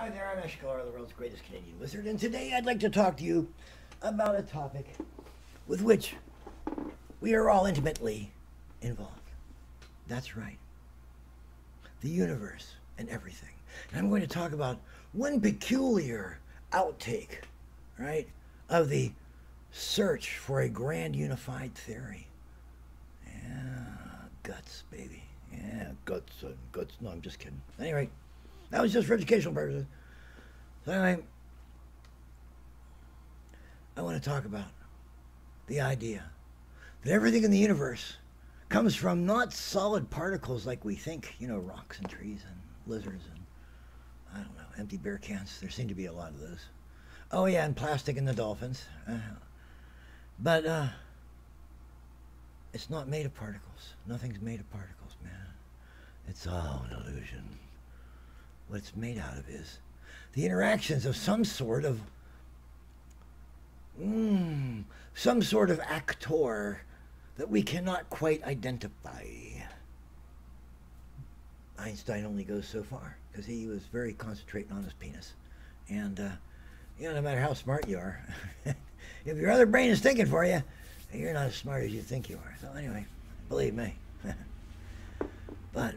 Hi there, I'm Eshkalar, the world's greatest Canadian wizard, and today I'd like to talk to you about a topic with which we are all intimately involved. That's right, the universe and everything. And I'm going to talk about one peculiar outtake, right, of the search for a grand unified theory. Yeah, guts, baby. Yeah, guts. Guts. No, I'm just kidding. Anyway, that was just for educational purposes. So anyway, I want to talk about the idea that everything in the universe comes from not solid particles like we think, you know, rocks and trees and lizards and, I don't know, empty beer cans. There seem to be a lot of those. Oh yeah, and plastic and the dolphins. But it's not made of particles. Nothing's made of particles, man. It's all an illusion. What it's made out of is the interactions of some sort of actor that we cannot quite identify. Einstein only goes so far because he was very concentrating on his penis. And, you know, no matter how smart you are, if your other brain is thinking for you, you're not as smart as you think you are. So anyway, believe me. But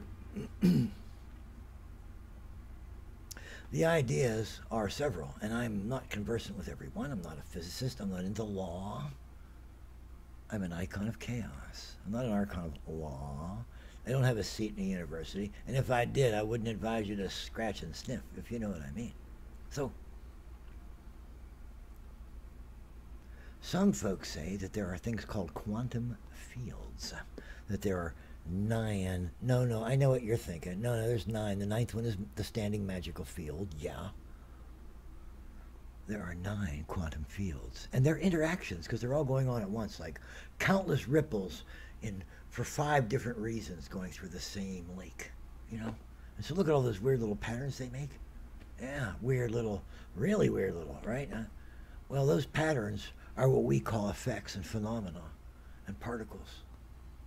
the ideas are several, and I'm not conversant with every one. I'm not a physicist. I'm not into law. I'm an icon of chaos. I'm not an archon of law. I don't have a seat in a university, and if I did, I wouldn't advise you to scratch and sniff, if you know what I mean. So, some folks say that there are things called quantum fields, that there are 9. No, I know what you're thinking. No, there's 9. The 9th one is the standing magical field. Yeah. There are 9 quantum fields. And they're interactions because they're all going on at once, like countless ripples for 5 different reasons going through the same lake, you know? And so look at all those weird little patterns they make. Yeah, weird little, really weird little, right? Well, those patterns are what we call effects and phenomena and particles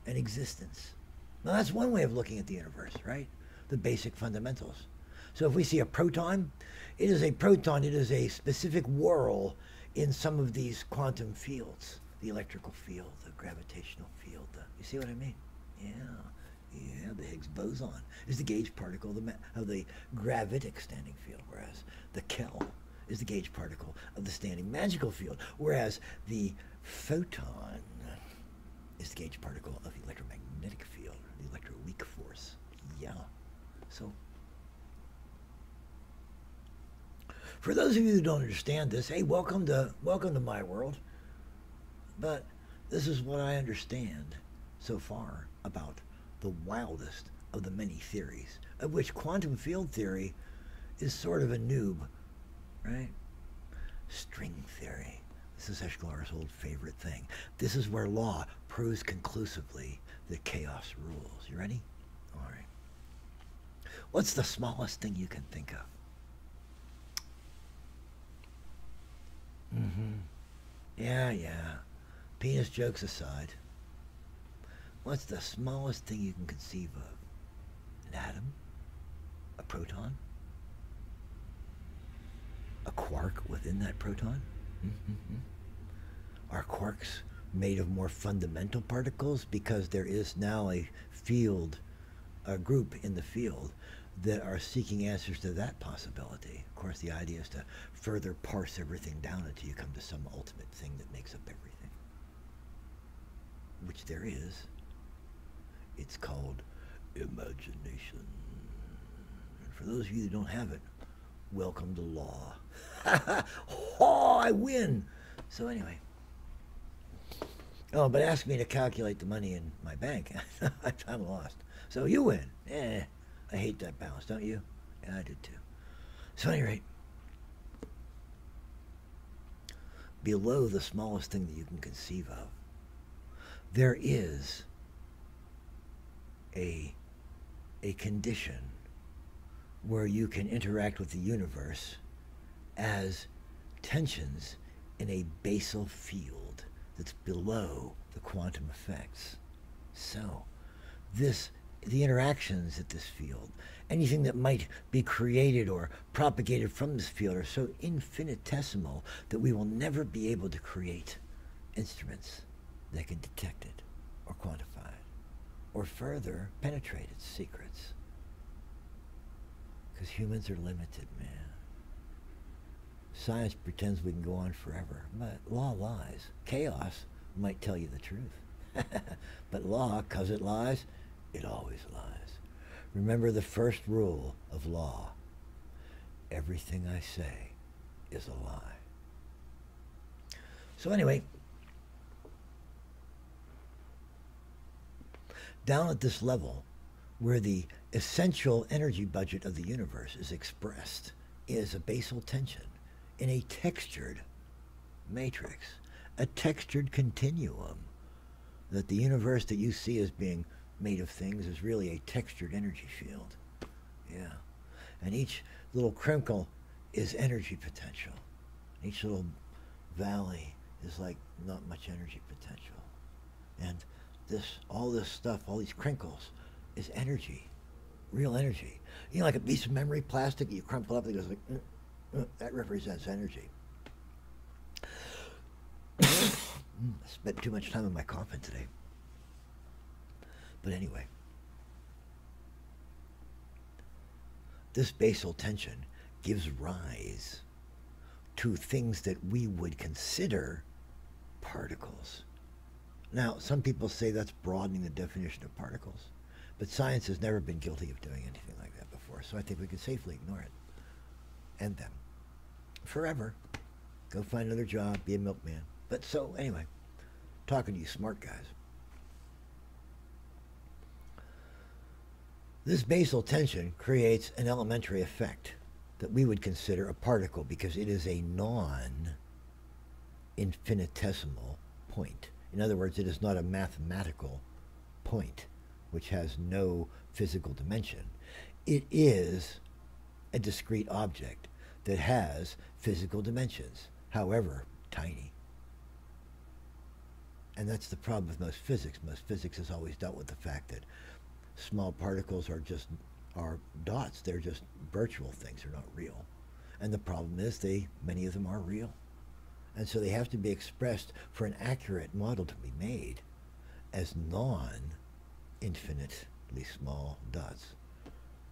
and existence. Now, that's one way of looking at the universe, right? The basic fundamentals. So if we see a proton, it is a proton. It is a specific whirl in some of these quantum fields. The electrical field, the gravitational field. You see what I mean? Yeah, the Higgs boson is the gauge particle of the gravitic standing field, whereas the Kell is the gauge particle of the standing magical field, whereas the photon is the gauge particle of the electromagnetic field, the electroweak force. Yeah. So, for those of you who don't understand this, hey, welcome to my world. But this is what I understand so far about the wildest of the many theories, of which quantum field theory is sort of a noob, right? String theory. This is Eshkalar's old favorite thing. This is where law proves conclusively that chaos rules. You ready? All right. What's the smallest thing you can think of? Yeah. Penis jokes aside. What's the smallest thing you can conceive of? An atom? A proton? A quark within that proton? Are quarks made of more fundamental particles? Because there is now a group in the field that are seeking answers to that possibility. Of course, the idea is to further parse everything down until you come to some ultimate thing that makes up everything, which there is. It's called imagination. And for those of you that don't have it, welcome to law. Oh, I win. So anyway. Oh, but ask me to calculate the money in my bank. I'm lost. So you win. I hate that balance, don't you? Yeah, I did too. So at any rate, below the smallest thing that you can conceive of, there is a condition where you can interact with the universe as tensions in a basal field that's below the quantum effects. So, the interactions at this field anything that might be created or propagated from this field are so infinitesimal that we will never be able to create instruments that can detect it or quantify it or further penetrate its secrets. Because humans are limited, man. Science pretends we can go on forever, but law lies. Chaos might tell you the truth. But law, because it lies, it always lies. Remember the first rule of law. Everything I say is a lie. So anyway, down at this level, where the essential energy budget of the universe is expressed, is a basal tension in a textured matrix, a textured continuum, that the universe that you see as being made of things is really a textured energy field. Yeah. And each little crinkle is energy potential. Each little valley is like not much energy potential. And all this stuff, all these crinkles, is energy, real energy. You know, like a piece of memory plastic, you crumple up, and it goes like, that represents energy. I spent too much time in my coffin today. But anyway, this basal tension gives rise to things that we would consider particles. Now, some people say that's broadening the definition of particles, but science has never been guilty of doing anything like that before, so I think we can safely ignore it. End them. Forever. Go find another job, be a milkman. But so, anyway, talking to you smart guys. This basal tension creates an elementary effect that we would consider a particle because it is a non-infinitesimal point. In other words, it is not a mathematical point which has no physical dimension. It is a discrete object that has physical dimensions, however tiny. And that's the problem with most physics. Most physics has always dealt with the fact that small particles are dots. They're just virtual things. They're not real. And the problem is many of them are real. And so they have to be expressed for an accurate model to be made as non-infinitely small dots.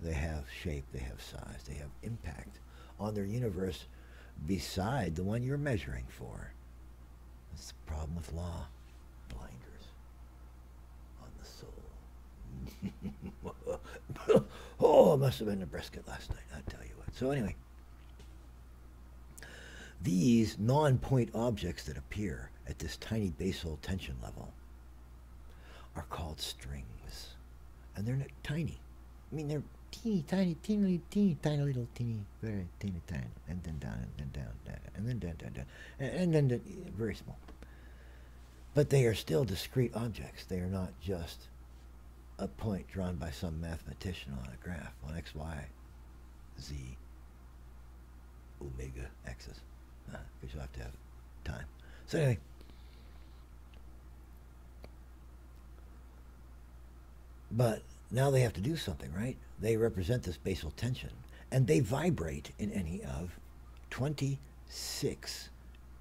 They have shape, they have size, they have impact on their universe beside the one you're measuring for. That's the problem with law. Blinders on the soul. Oh, it must have been a brisket last night, I'll tell you what. So anyway, these non-point objects that appear at this tiny basal tension level are called strings. And they're not tiny. I mean, they're teeny tiny, teeny little, very teeny tiny, and then down, and then down, and then down, and then very small. But they are still discrete objects. They are not just a point drawn by some mathematician on a graph on x, y, z, omega axis. Because you'll have to have time. So anyway, but now they have to do something, right? They represent this basal tension, and they vibrate in any of 26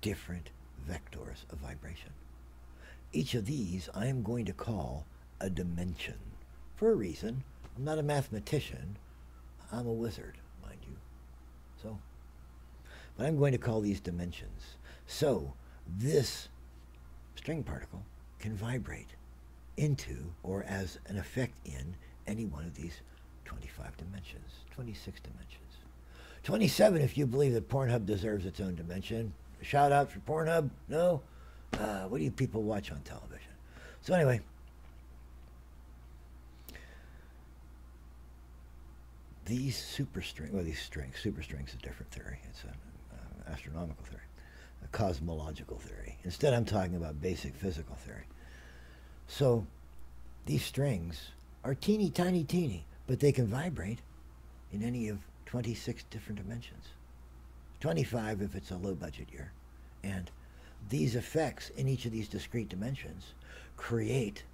different vectors of vibration. Each of these I am going to call a dimension for a reason. I'm not a mathematician. I'm a wizard, mind you. So, but I'm going to call these dimensions. So this string particle can vibrate into or as an effect in any one of these 25 dimensions, 26 dimensions. 27 if you believe that Pornhub deserves its own dimension. Shout out for Pornhub? No? What do you people watch on television? So anyway, these superstrings is a different theory. It's an astronomical theory, a cosmological theory. Instead, I'm talking about basic physical theory. So these strings are teeny, tiny, teeny, but they can vibrate in any of 26 different dimensions. 25 if it's a low-budget year. And these effects in each of these discrete dimensions create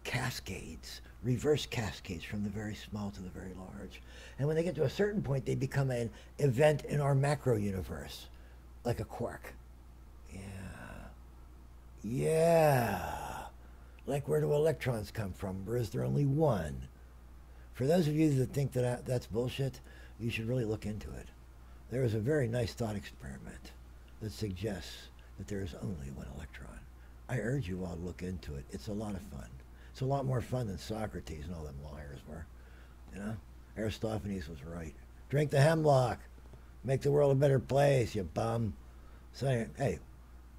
cascades, reverse cascades from the very small to the very large. And when they get to a certain point, they become an event in our macro universe, like a quark. Yeah. Yeah. Like, where do electrons come from? Or is there only one? For those of you that think that that's bullshit, you should really look into it. There is a very nice thought experiment that suggests that there is only one electron. I urge you all to look into it. It's a lot of fun. It's a lot more fun than Socrates and all them liars were. You know? Aristophanes was right. Drink the hemlock. Make the world a better place, you bum. So, hey,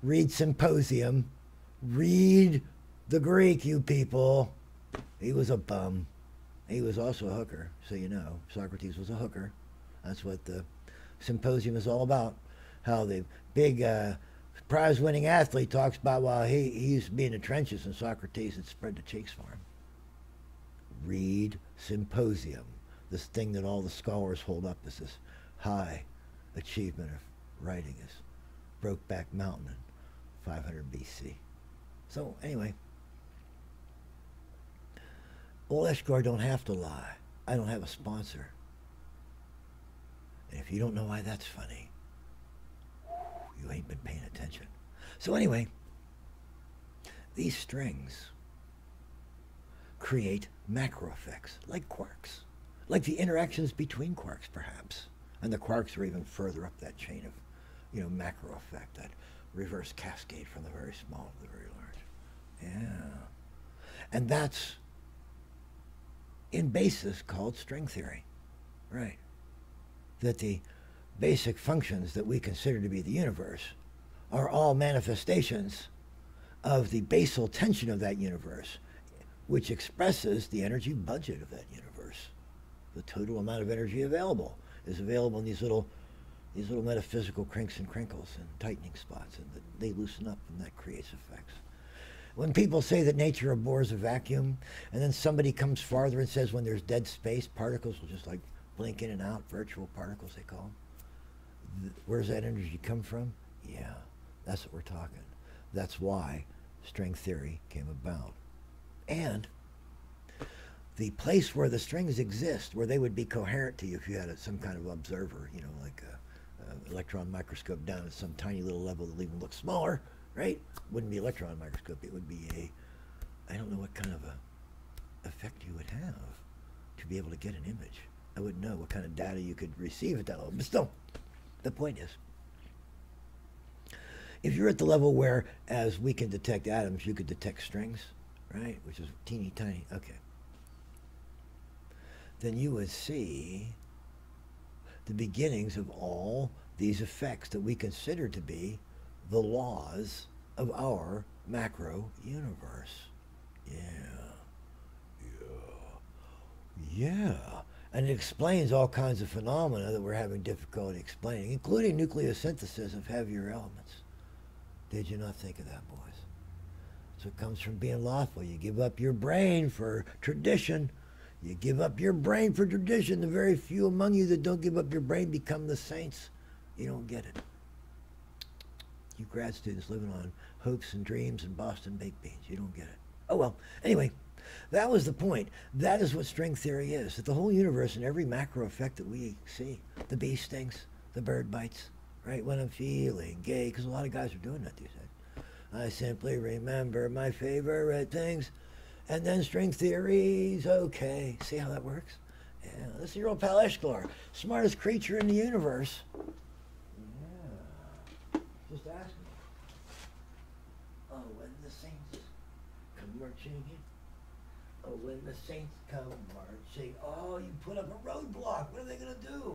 read Symposium. Read the Greek, you people. He was a bum. He was also a hooker, so you know. Socrates was a hooker. That's what the Symposium is all about. How the big prize-winning athlete talks about, well, he used to be in the trenches and Socrates had spread the cheeks for him. Read Symposium, this thing that all the scholars hold up as this high achievement of writing, is Brokeback Mountain in 500 BC. So anyway, old Eshkalar don't have to lie. I don't have a sponsor. And if you don't know why that's funny, you ain't been paying attention. So anyway, these strings create macro effects, like quarks, like the interactions between quarks, perhaps. And the quarks are even further up that chain of, you know, macro effect, that reverse cascade from the very small to the very large. Yeah. And that's, in basis, called string theory. Right. That the basic functions that we consider to be the universe are all manifestations of the basal tension of that universe, which expresses the energy budget of that universe. The total amount of energy available is available in these little metaphysical crinks and crinkles and tightening spots, and they loosen up, and that creates effects. When people say that nature abhors a vacuum, and then somebody comes farther and says when there's dead space, particles will just like blink in and out, virtual particles they call them. Where does that energy come from? Yeah, that's what we're talking. That's why string theory came about. And the place where the strings exist, where they would be coherent to you if you had some kind of observer, you know, like an electron microscope down at some tiny little level that even looks smaller, right? Wouldn't be electron microscope. It would be I don't know what kind of a effect you would have to be able to get an image. I wouldn't know what kind of data you could receive at that level. But still, the point is, if you're at the level where, as we can detect atoms, you could detect strings, right? Which is teeny tiny, okay. Then you would see the beginnings of all these effects that we consider to be the laws of our macro universe. Yeah. And it explains all kinds of phenomena that we're having difficulty explaining, including nucleosynthesis of heavier elements. Did you not think of that, boys? So it comes from being lawful. You give up your brain for tradition. You give up your brain for tradition. The very few among you that don't give up your brain become the saints. You don't get it. You grad students living on hopes and dreams and Boston baked beans. You don't get it. Oh well, anyway, that was the point. That is what string theory is. That the whole universe and every macro effect that we see, the bee stings, the bird bites, right? When I'm feeling gay, because a lot of guys are doing that these days. I simply remember my favorite things. And then string theories, okay. See how that works? Yeah, this is your old pal Eshkalar, smartest creature in the universe. Yeah, just ask me. Oh, when the saints come marching in. Oh, when the saints come marching. Oh, you put up a roadblock. What are they going to do?